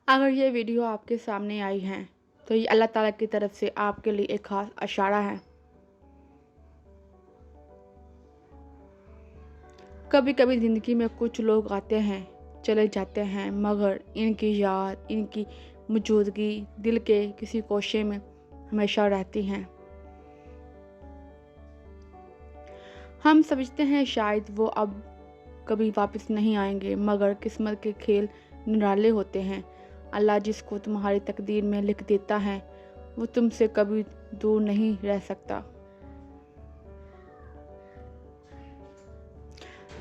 اگر یہ ویڈیو آپ کے سامنے آئی ہے تو یہ اللہ تعالیٰ کی طرف سے آپ کے لیے ایک خاص اشارہ ہے۔ کبھی کبھی زندگی میں کچھ لوگ آتے ہیں، چلے جاتے ہیں، مگر ان کی یاد، ان کی موجودگی دل کے کسی کوشے میں ہمیشہ رہتی ہیں۔ ہم سمجھتے ہیں شاید وہ اب کبھی واپس نہیں آئیں گے، مگر قسمت کے کھیل نرالے ہوتے ہیں۔ اللہ جس کو تمہاری تقدیر میں لکھ دیتا ہے وہ تم سے کبھی دور نہیں رہ سکتا۔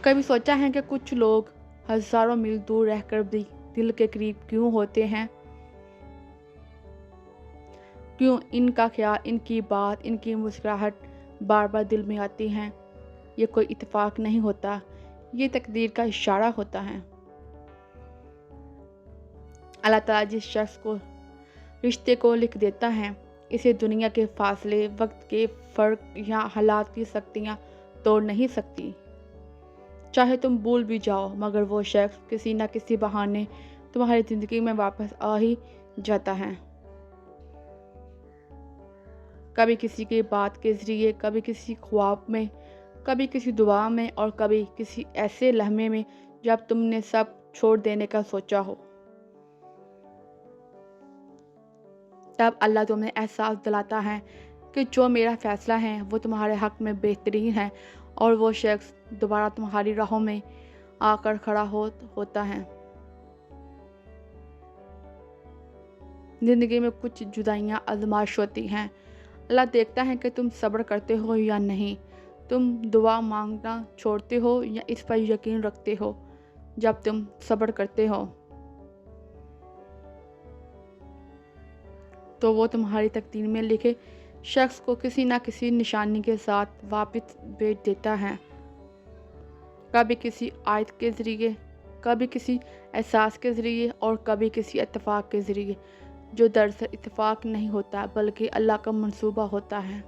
کبھی سوچا ہے کہ کچھ لوگ ہزاروں میل دور رہ کر بھی دل کے قریب کیوں ہوتے ہیں؟ کیوں ان کا خیال، ان کی بات، ان کی مسکراہٹ بار بار دل میں آتی ہیں؟ یہ کوئی اتفاق نہیں ہوتا، یہ تقدیر کا اشارہ ہوتا ہے۔ اللہ تعالیٰ جس شخص کو رشتے کو لکھ دیتا ہے، اسے دنیا کے فاصلے، وقت کے فرق یا حالات کی سختیاں توڑ نہیں سکتی۔ چاہے تم بھول بھی جاؤ، مگر وہ شخص کسی نہ کسی بہانے تمہاری زندگی میں واپس آ ہی جاتا ہے۔ کبھی کسی کی بات کے ذریعے، کبھی کسی خواب میں، کبھی کسی دعا میں، اور کبھی کسی ایسے لمحے میں جب تم نے سب چھوڑ دینے کا سوچا ہو۔ تب اللہ تمہیں احساس دلاتا ہے کہ جو میرا فیصلہ ہے وہ تمہارے حق میں بہترین ہے، اور وہ شخص دوبارہ تمہاری راہوں میں آ کر کھڑا ہوتا ہے۔ زندگی میں کچھ جدائیاں آزمائش ہوتی ہیں۔ اللہ دیکھتا ہے کہ تم صبر کرتے ہو یا نہیں، تم دعا مانگنا چھوڑتے ہو یا اس پر یقین رکھتے ہو۔ جب تم صبر کرتے ہو تو وہ تمہاری تقدیر میں لکھے شخص کو کسی نہ کسی نشانی کے ساتھ واپس بھیج دیتا ہے، کبھی کسی آیت کے ذریعے، کبھی کسی احساس کے ذریعے، اور کبھی کسی اتفاق کے ذریعے، جو دراصل اتفاق نہیں ہوتا بلکہ اللہ کا منصوبہ ہوتا ہے۔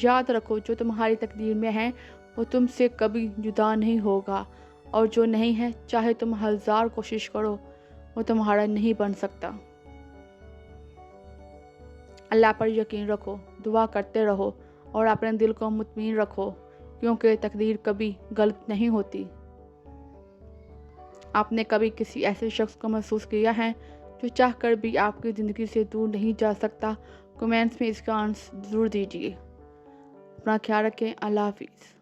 یاد رکھو، جو تمہاری تقدیر میں ہے وہ تم سے کبھی جدا نہیں ہوگا، اور جو نہیں ہے، چاہے تم ہزار کوشش کرو، وہ تمہارا نہیں بن سکتا۔ اللہ پر یقین رکھو، دعا کرتے رہو، اور اپنے دل کو مطمئن رکھو، کیونکہ تقدیر کبھی غلط نہیں ہوتی۔ آپ نے کبھی کسی ایسے شخص کو محسوس کیا ہے جو چاہ کر بھی آپ کی زندگی سے دور نہیں جا سکتا؟ کمنٹس میں اس کا آنسر ضرور دیجیے۔ اپنا خیال رکھیں۔ اللہ حافظ۔